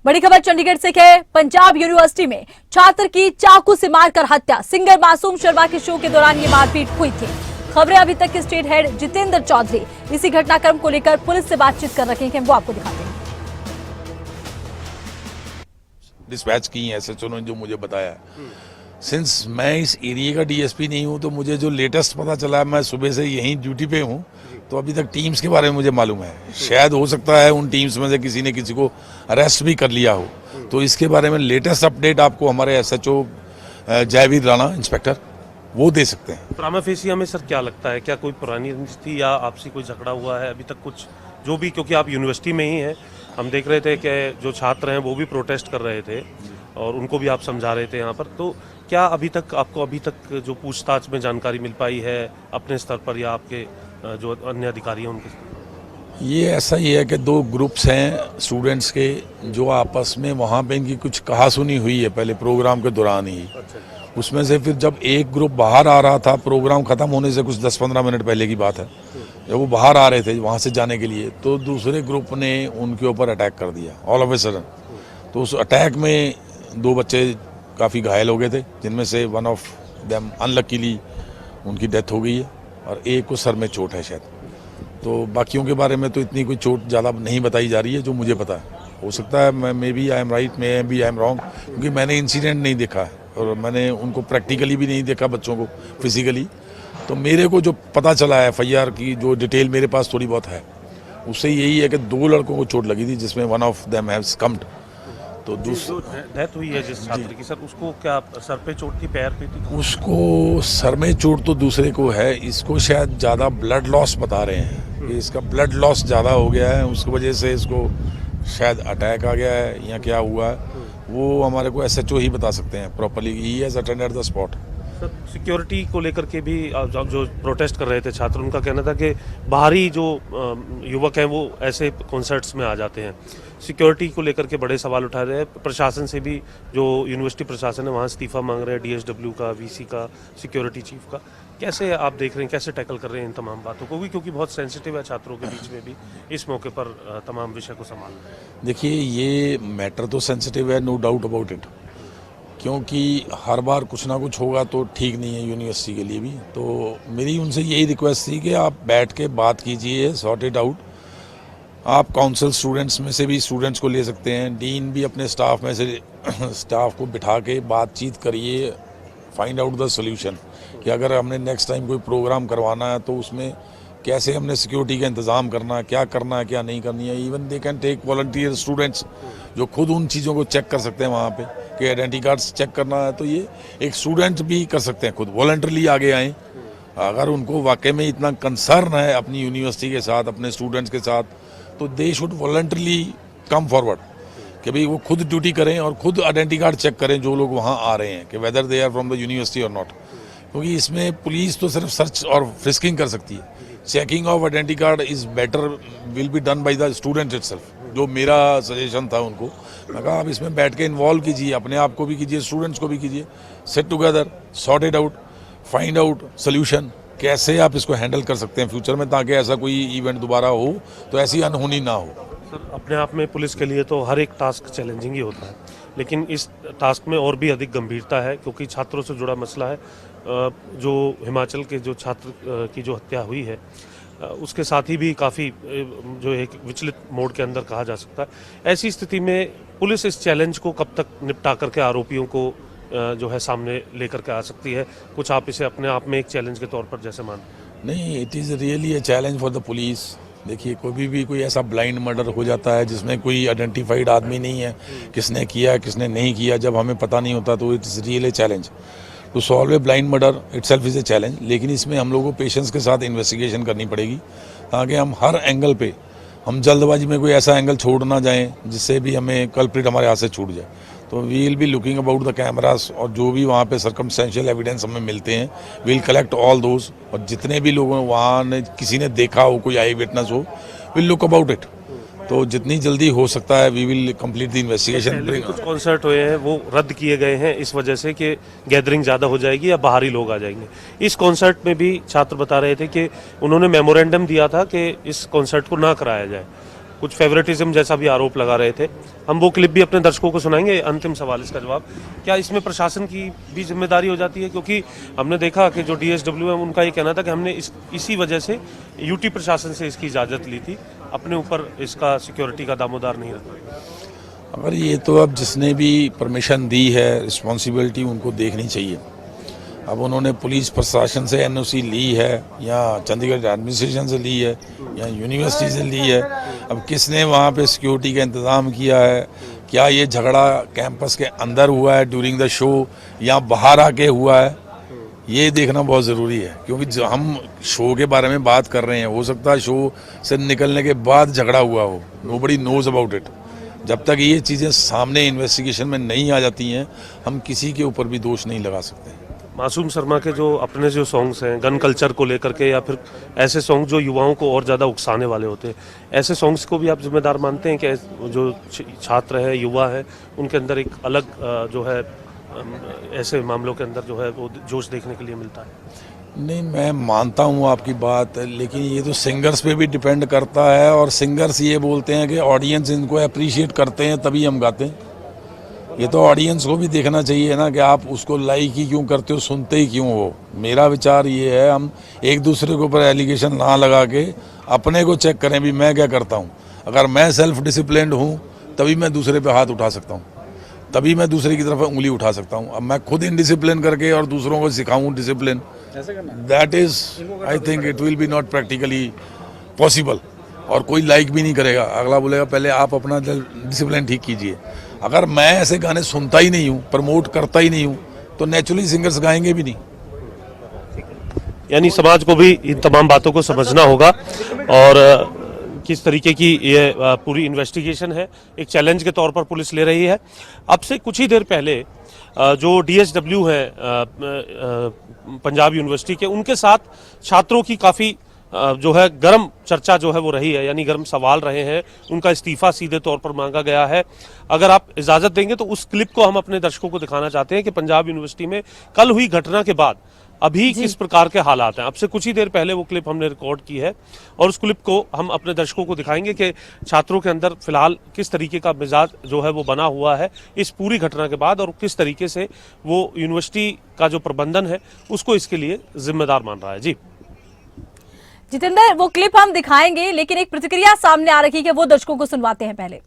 बड़ी खबर चंडीगढ़ से है। पंजाब यूनिवर्सिटी में छात्र की चाकू से मारकर हत्या। सिंगर मासूम शर्मा के शो के दौरान ये मारपीट हुई थी। खबरें अभी तक के स्टेट हेड जितेंद्र चौधरी इसी घटनाक्रम को लेकर पुलिस से बातचीत कर रहे हैं, वो आपको दिखाते हैं। डिस्पैच की एसएचओ ने जो मुझे बताया, सिंस मैं इस एरिया का डीएसपी नहीं हूं तो मुझे जो लेटेस्ट पता चला, मैं सुबह से यहीं ड्यूटी पे हूं, तो अभी तक टीम्स के बारे में मुझे मालूम है। शायद हो सकता है उन टीम्स में से किसी ने किसी को अरेस्ट भी कर लिया हो, तो इसके बारे में लेटेस्ट अपडेट आपको हमारे एसएचओ जयवीर राणा इंस्पेक्टर वो दे सकते हैं। प्रामा फेसी हमें सर क्या लगता है, क्या कोई पुरानी रंजिश थी या आपसी कोई झगड़ा हुआ है? अभी तक कुछ जो भी, क्योंकि आप यूनिवर्सिटी में ही हैं, हम देख रहे थे कि जो छात्र हैं वो भी प्रोटेस्ट कर रहे थे और उनको भी आप समझा रहे थे यहाँ पर, तो क्या अभी तक जो पूछताछ में जानकारी मिल पाई है अपने स्तर पर या आपके जो अन्य अधिकारी हैं उनके? ये ऐसा ही है कि दो ग्रुप्स हैं स्टूडेंट्स के, जो आपस में वहाँ पे इनकी कुछ कहासुनी हुई है पहले प्रोग्राम के दौरान ही। उसमें से फिर जब एक ग्रुप बाहर आ रहा था, प्रोग्राम खत्म होने से कुछ 10-15 मिनट पहले की बात है, जब वो बाहर आ रहे थे वहाँ से जाने के लिए, तो दूसरे ग्रुप ने उनके ऊपर अटैक कर दिया ऑल ऑफ ए सडन। तो उस अटैक में दो बच्चे काफ़ी घायल हो गए थे, जिनमें से वन ऑफ देम अनलकीली उनकी डेथ हो गई है और एक को सर में चोट है शायद। तो बाकियों के बारे में तो इतनी कोई चोट ज़्यादा नहीं बताई जा रही है जो मुझे पता है। हो सकता है maybe I am right, maybe I am wrong, क्योंकि मैंने इंसिडेंट नहीं देखा है और मैंने उनको प्रैक्टिकली भी नहीं देखा, बच्चों को फिजिकली। तो मेरे को जो पता चला है एफआईआर की जो डिटेल मेरे पास थोड़ी बहुत है, उससे यही है कि दो लड़कों को चोट लगी थी, जिसमें वन ऑफ देम हैव स्कम्ड। तो दूसरी डेथ हुई है जिस छात्र की, सर उसको क्या सर पे चोट थी, पैर पे थी? उसको सर में चोट तो दूसरे को है, इसको शायद ज़्यादा ब्लड लॉस बता रहे हैं कि इसका ब्लड लॉस ज़्यादा हो गया है, उसकी वजह से इसको शायद अटैक आ गया है या क्या हुआ है, वो हमारे को एसएचओ ही बता सकते हैं properly. He has attended the spot. Sir security को लेकर के भी जो प्रोटेस्ट कर रहे थे छात्र, उनका कहना था कि बाहरी जो युवक हैं वो ऐसे कॉन्सर्ट्स में आ जाते हैं। सिक्योरिटी को लेकर के बड़े सवाल उठा रहे हैं। प्रशासन से भी, जो यूनिवर्सिटी प्रशासन है वहाँ इस्तीफा मांग रहे हैं, डीएसडब्ल्यू का, वीसी का, सिक्योरिटी चीफ का। कैसे आप देख रहे हैं, कैसे टैकल कर रहे हैं इन तमाम बातों को भी, क्योंकि बहुत सेंसिटिव है छात्रों के बीच में भी इस मौके पर तमाम विषय को संभालना? देखिए, ये मैटर तो सेंसिटिव है, नो डाउट अबाउट इट, क्योंकि हर बार कुछ ना कुछ होगा तो ठीक नहीं है यूनिवर्सिटी के लिए भी। तो मेरी उनसे यही रिक्वेस्ट थी कि आप बैठ के बात कीजिए, सॉर्ट इट आउट। आप काउंसिल स्टूडेंट्स में से भी स्टूडेंट्स को ले सकते हैं, डीन भी अपने स्टाफ में से स्टाफ को बिठा के बातचीत करिए, फाइंड आउट द सोल्यूशन कि अगर हमने नेक्स्ट टाइम कोई प्रोग्राम करवाना है तो उसमें कैसे हमने सिक्योरिटी का इंतज़ाम करना है, क्या करना है, क्या नहीं करनी है। Even they can take volunteer students जो खुद उन चीज़ों को चेक कर सकते हैं वहाँ पे, कि आइडेंटिटी कार्ड्स चेक करना है तो ये एक स्टूडेंट भी कर सकते हैं, खुद वॉलंटरली आगे आएँ। अगर उनको वाकई में इतना कंसर्न है अपनी यूनिवर्सिटी के साथ, अपने स्टूडेंट्स के साथ, तो they should voluntarily come forward कि भाई वो खुद ड्यूटी करें और खुद आइडेंटिटी कार्ड चेक करें जो लोग वहाँ आ रहे हैं, कि whether they are from the university और नॉट। क्योंकि इसमें पुलिस तो सिर्फ सर्च और फ्रिस्किंग कर सकती है, checking of identity card is better, will be done by the student itself. जो मेरा सजेशन था उनको, मैं कहा आप इसमें बैठ के इन्वॉल्व कीजिए, अपने आप को भी कीजिए, स्टूडेंट्स को भी कीजिए, set together, sort it out, find out solution, कैसे आप इसको हैंडल कर सकते हैं फ्यूचर में, ताकि ऐसा कोई इवेंट दोबारा हो तो ऐसी अनहोनी ना हो। सर अपने आप में पुलिस के लिए तो हर एक टास्क चैलेंजिंग ही होता है, लेकिन इस टास्क में और भी अधिक गंभीरता है, क्योंकि छात्रों से जुड़ा मसला है। जो हिमाचल के जो छात्र की जो हत्या हुई है, उसके साथ ही भी काफ़ी जो एक विचलित मोड के अंदर कहा जा सकता है। ऐसी स्थिति में पुलिस इस चैलेंज को कब तक निपटा करके आरोपियों को जो है सामने लेकर के आ सकती है? कुछ आप इसे अपने आप में एक चैलेंज के तौर पर जैसे मान? नहीं, it is really a challenge for the police. देखिए, कभी भी कोई ऐसा ब्लाइंड मर्डर हो जाता है जिसमें कोई आइडेंटिफाइड आदमी नहीं है, किसने किया किसने नहीं किया, जब हमें पता नहीं होता, तो it is real a challenge to solve a blind murder itself is a challenge. लेकिन इसमें हम लोगों को पेशेंस के साथ इन्वेस्टिगेशन करनी पड़ेगी, ताकि हम हर एंगल पे, हम जल्दबाजी में कोई ऐसा एंगल छोड़ ना जाएं जिससे भी हमें कल्प्रिट हमारे हाथ से छूट जाए। तो we will be looking about the cameras, और जो भी वहाँ पे सर्कमस्टेंशियल एविडेंस हमें मिलते हैं, we will collect all those, और जितने भी लोगों वहाँ ने किसी ने देखा हो, कोई आई विटनेस हो, विल लुक अबाउट इट। तो जितनी जल्दी हो सकता है we will complete the investigation. कुछ कॉन्सर्ट हुए हैं वो रद्द किए गए हैं इस वजह से कि गैदरिंग ज़्यादा हो जाएगी या बाहरी लोग आ जाएंगे। इस कॉन्सर्ट में भी छात्र बता रहे थे कि उन्होंने मेमोरेंडम दिया था कि इस कॉन्सर्ट को ना कराया जाए, कुछ फेवरेटिज्म जैसा भी आरोप लगा रहे थे। हम वो क्लिप भी अपने दर्शकों को सुनाएंगे। अंतिम सवाल इसका जवाब, क्या इसमें प्रशासन की भी जिम्मेदारी हो जाती है? क्योंकि हमने देखा कि जो DSW है उनका ये कहना था कि हमने इसी वजह से यूटी प्रशासन से इसकी इजाज़त ली थी, अपने ऊपर इसका सिक्योरिटी का दामोदार नहीं रखा। अगर ये तो अब जिसने भी परमिशन दी है, रिस्पॉन्सिबिलिटी उनको देखनी चाहिए। अब उन्होंने पुलिस प्रशासन से NOC ली है या चंडीगढ़ एडमिनिस्ट्रेशन से ली है या यूनिवर्सिटी से ली है, अब किसने वहाँ पे सिक्योरिटी का इंतज़ाम किया है, क्या ये झगड़ा कैंपस के अंदर हुआ है ड्यूरिंग द शो या बाहर आके हुआ है, ये देखना बहुत ज़रूरी है। क्योंकि जो हम शो के बारे में बात कर रहे हैं, हो सकता है शो से निकलने के बाद झगड़ा हुआ हो, नोबडी नोज अबाउट इट। जब तक ये चीज़ें सामने इन्वेस्टिगेशन में नहीं आ जाती हैं, हम किसी के ऊपर भी दोष नहीं लगा सकते। मासूम शर्मा के जो अपने जो सॉन्ग्स हैं गन कल्चर को लेकर के, या फिर ऐसे सॉन्ग जो युवाओं को और ज़्यादा उकसाने वाले होते हैं, ऐसे सॉन्ग्स को भी आप जिम्मेदार मानते हैं कि जो छात्र है, युवा है, उनके अंदर एक अलग जो है ऐसे मामलों के अंदर जो है वो जोश देखने के लिए मिलता है? नहीं, मैं मानता हूँ आपकी बात, लेकिन ये तो सिंगर्स पे भी डिपेंड करता है और सिंगर्स ये बोलते हैं कि ऑडियंस इनको अप्रिशिएट करते हैं तभी हम गाते हैं। ये तो ऑडियंस को भी देखना चाहिए ना कि आप उसको लाइक ही क्यों करते हो, सुनते ही क्यों हो। मेरा विचार ये है, हम एक दूसरे के ऊपर एलिगेशन ना लगा के अपने को चेक करें भी मैं क्या करता हूँ। अगर मैं सेल्फ डिसिप्लिन्ड हूँ तभी मैं दूसरे पे हाथ उठा सकता हूँ, तभी मैं दूसरे की तरफ उंगली उठा सकता हूँ। अब मैं खुद इनडिसिप्लिन करके और दूसरों को सिखाऊँ discipline, that is I think it will be not practically possible. और कोई लाइक भी नहीं करेगा, अगला बोलेगा पहले आप अपना डिसिप्लिन ठीक कीजिए। अगर मैं ऐसे गाने सुनता ही नहीं हूँ, प्रमोट करता ही नहीं हूँ, तो नेचुरली सिंगर्स गाएंगे भी नहीं। यानी समाज को भी इन तमाम बातों को समझना होगा और किस तरीके की ये पूरी इन्वेस्टिगेशन है, एक चैलेंज के तौर पर पुलिस ले रही है। अब से कुछ ही देर पहले जो DSW है पंजाब यूनिवर्सिटी के, उनके साथ छात्रों की काफ़ी जो है गर्म चर्चा जो है वो रही है, यानी गर्म सवाल रहे हैं। उनका इस्तीफा सीधे तौर पर मांगा गया है। अगर आप इजाज़त देंगे तो उस क्लिप को हम अपने दर्शकों को दिखाना चाहते हैं कि पंजाब यूनिवर्सिटी में कल हुई घटना के बाद अभी किस प्रकार के हालात हैं। अब से कुछ ही देर पहले वो क्लिप हमने रिकॉर्ड की है और उस क्लिप को हम अपने दर्शकों को दिखाएंगे कि छात्रों के अंदर फिलहाल किस तरीके का मिजाज जो है वो बना हुआ है इस पूरी घटना के बाद, और किस तरीके से वो यूनिवर्सिटी का जो प्रबंधन है उसको इसके लिए जिम्मेदार मान रहा है। जी जितेंद्र, वो क्लिप हम दिखाएंगे, लेकिन एक प्रतिक्रिया सामने आ रही है, वो दर्शकों को सुनवाते हैं पहले।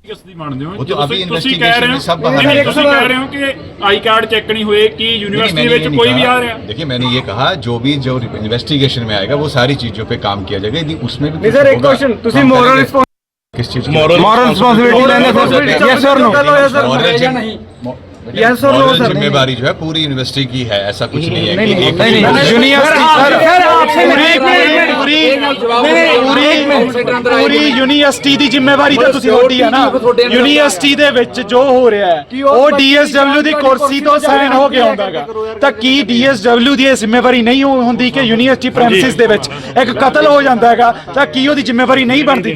ਤੁਸੀਂ ਕਹਿ ਰਹੇ ਹੋ कि आई कार्ड चेक नहीं हुए कि यूनिवर्सिटी में कोई भी आ रहा है। देखिए, मैंने ये कहा जो इन्वेस्टिगेशन में आएगा वो सारी चीजों पे काम किया जाएगा। यदि उसमें भी सर एक क्वेश्चन, ਤੁਸੀਂ मोरल किस चीज मोरल रिस्पांसिबिलिटी लेने यस और नो यस और नो सर। जिम्मेवारी जो है पूरी यूनिवर्सिटी की है, ऐसा कुछ नहीं है कि एक पूरी यूनिवर्सिटी ਦੀ ਜ਼ਿੰਮੇਵਾਰੀ ਤਾਂ ਤੁਸੀਂ ਹੋਟੀ ਹੈ ਨਾ। ਯੂਨੀਵਰਸਿਟੀ ਦੇ ਵਿੱਚ ਜੋ ਹੋ ਰਿਹਾ ਹੈ ਉਹ DSW ਦੀ ਕੁਰਸੀ ਤੋਂ ਸਾਈਨ ਹੋ ਕੇ ਆਉਂਦਾਗਾ, ਤਾਂ ਕੀ DSW ਦੀ ਇਹ ਜ਼ਿੰਮੇਵਾਰੀ ਨਹੀਂ ਹੁੰਦੀ ਕਿ ਯੂਨੀਵਰਸਿਟੀ ਪ੍ਰੈਮਿਸਿਸ ਦੇ ਵਿੱਚ ਇੱਕ ਕਤਲ ਹੋ ਜਾਂਦਾ ਹੈਗਾ, ਤਾਂ ਕੀ ਉਹਦੀ ਜ਼ਿੰਮੇਵਾਰੀ नहीं बनती?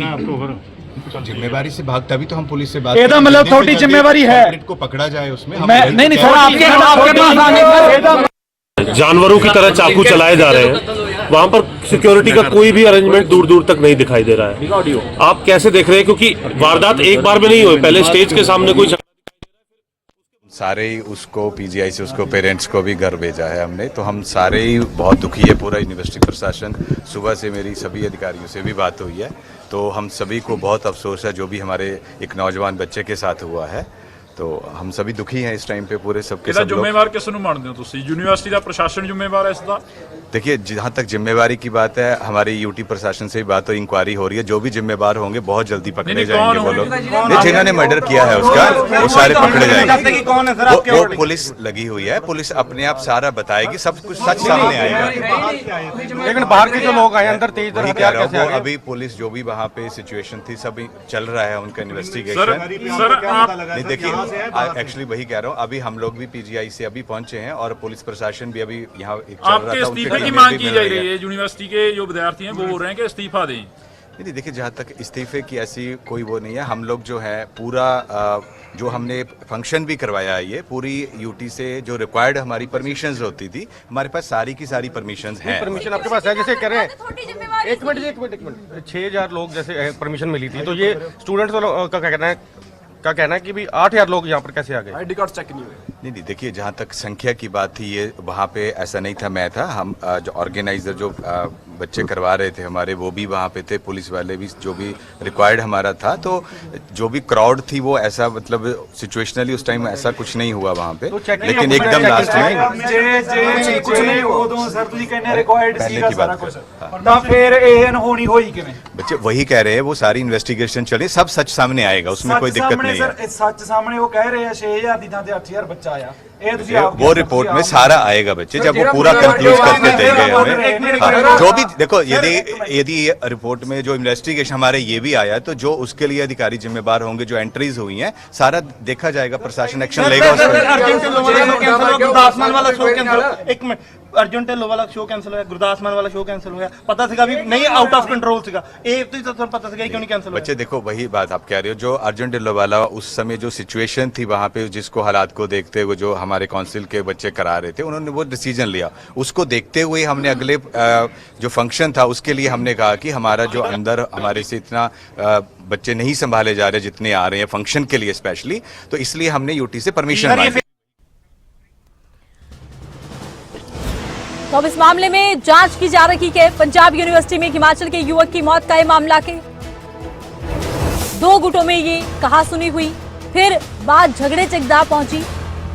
जिम्मेवारी से भागता भी तो हम पुलिस से बात ਇਹਦਾ ਮਤਲਬ ਤੁਹਾਡੀ ਜ਼ਿੰਮੇਵਾਰੀ है को पकड़ा जाए उसमें। नहीं सर, आपके जानवरों की तरह चाकू चलाए जा रहे हैं, वहां पर सिक्योरिटी का कोई भी अरेंजमेंट दूर दूर तक नहीं दिखाई दे रहा है। आप कैसे देख रहे हैं, क्योंकि वारदात एक बार में नहीं हुई, पहले स्टेज के सामने कोई सारे ही उसको PGI से उसको पेरेंट्स को भी घर भेजा है हमने, तो हम सारे ही बहुत दुखी है, पूरा यूनिवर्सिटी प्रशासन। सुबह से मेरी सभी अधिकारियों से भी बात हुई है, तो हम सभी को बहुत अफसोस है जो भी हमारे एक नौजवान बच्चे के साथ हुआ है, तो हम सभी दुखी हैं इस टाइम पे पूरे सबके सब लोग। ਜ਼ਿੰਮੇਵਾਰ ਕਿਸ ਨੂੰ ਮੰਨਦੇ ਹੋ ਤੁਸੀਂ? ਯੂਨੀਵਰਸਿਟੀ ਦਾ ਪ੍ਰਸ਼ਾਸਨ ਜ਼ਿੰਮੇਵਾਰ ਹੈ ਇਸ ਦਾ? देखिए, जहाँ तक जिम्मेवारी की बात है, हमारी यूटी प्रशासन से भी बात और इंक्वायरी हो रही है। जो भी जिम्मेवार होंगे बहुत जल्दी पकड़े जाएंगे वो लोग। जिन्होंने मर्डर किया है उसका वो सारे पकड़े जाएंगे। वो पुलिस लगी हुई है, पुलिस अपने आप सारा बताएगी, सब कुछ सच सामने आएगा। लेकिन बाहर के जो लोग आए अंदर तेज वही कह रहा हूँ, वो अभी पुलिस जो भी वहाँ पे सिचुएशन थी सब चल रहा है उनका इन्वेस्टिगेशन। नहीं, देखिए एक्चुअली वही कह रहा हूँ, अभी हम लोग भी PGI से अभी पहुंचे हैं और पुलिस प्रशासन भी अभी यहाँ चल रहा था। की मांग की जा रही है, यूनिवर्सिटी के जो विद्यार्थी हैं वो बोल रहे हैं कि इस्तीफा दें। नहीं देखिए, जहाँ तक इस्तीफे की ऐसी कोई वो नहीं है। हम लोग जो है पूरा जो हमने फंक्शन भी करवाया है, ये पूरी यूटी से जो रिक्वायर्ड हमारी परमिशंस होती थी, हमारे पास सारी की सारी परमिशंस हैं। परमिशन आपके पास है, जैसे कह रहे हैं एक मिनट 6,000 लोग जैसे परमिशन मिली थी, तो ये स्टूडेंट्स का कहना है कि भी 8,000 लोग यहाँ पर कैसे आ गए? आईडी कार्ड चेक नहीं हुए। नहीं देखिए, जहाँ तक संख्या की बात थी, ये वहाँ पे ऐसा नहीं था। मैं था, हम जो ऑर्गेनाइजर जो बच्चे करवा रहे थे हमारे, वो भी वहाँ पे थे, पुलिस वाले भी, जो भी रिक्वायर्ड हमारा था। तो जो भी क्राउड थी वो ऐसा मतलब सिचुएशनली उस टाइम ऐसा कुछ नहीं हुआ वहाँ पे, लेकिन एकदम लास्ट में पहले की बात बच्चे वही कह रहे हैं, वो सारी इन्वेस्टिगेशन चले, सब सच सामने आएगा, उसमें कोई दिक्कत नहीं है। सच सामने वो कह रहे हैं 6,000 ਦੀ ਥਾਂ ਤੇ 8,000 ਬੱਚਾ ਆਇਆ। वो रिपोर्ट में सारा आएगा बच्चे, जब वो पूरा कंक्लूड करके देंगे हमें। हाँ, जो भी देखो, यदि रिपोर्ट में जो इन्वेस्टिगेशन हमारे ये भी आया, तो जो उसके लिए अधिकारी जिम्मेदार होंगे, जो एंट्रीज हुई हैं, सारा देखा जाएगा, प्रशासन एक्शन लेगा उस पर। एक मिनट, अर्जुन ढिल्लों वाला शो कैंसिल होया, गुरदास मान वाला शो कैंसिल होया, पता सीगा भी नहीं, आउट ऑफ कंट्रोल सीगा, ये तो पता सीगा क्यों नहीं कैंसिल होया? बच्चे देखो, वही बात आप कह रहे हो, जो अर्जुन ढिल्लों वाला उस समय जो सिचुएशन थी वहाँ पे, जिसको हालात को देखते हुए जो हमारे काउंसिल के बच्चे करा रहे थे, उन्होंने वो डिसीजन लिया। उसको देखते हुए हमने अगले जो फंक्शन था उसके लिए हमने कहा कि हमारा जो अंदर हमारे से इतना बच्चे नहीं संभाले जा रहे जितने आ रहे हैं फंक्शन के लिए स्पेशली, तो इसलिए हमने यूटी से परमिशन मांगी। तो अब इस मामले में जांच की जा रही है। पंजाब यूनिवर्सिटी में हिमाचल के युवक की मौत का यह मामला के 2 गुटों में ये कहासुनी हुई, फिर बात झगड़े चकदा पहुंची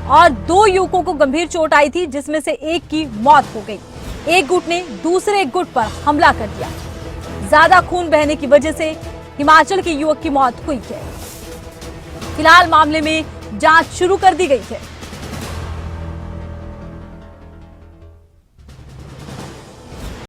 और 2 युवकों को गंभीर चोट आई थी, जिसमें से एक की मौत हो गई। एक गुट ने दूसरे गुट पर हमला कर दिया। ज्यादा खून बहने की वजह से हिमाचल के युवक की मौत हुई है। फिलहाल मामले में जांच शुरू कर दी गई है।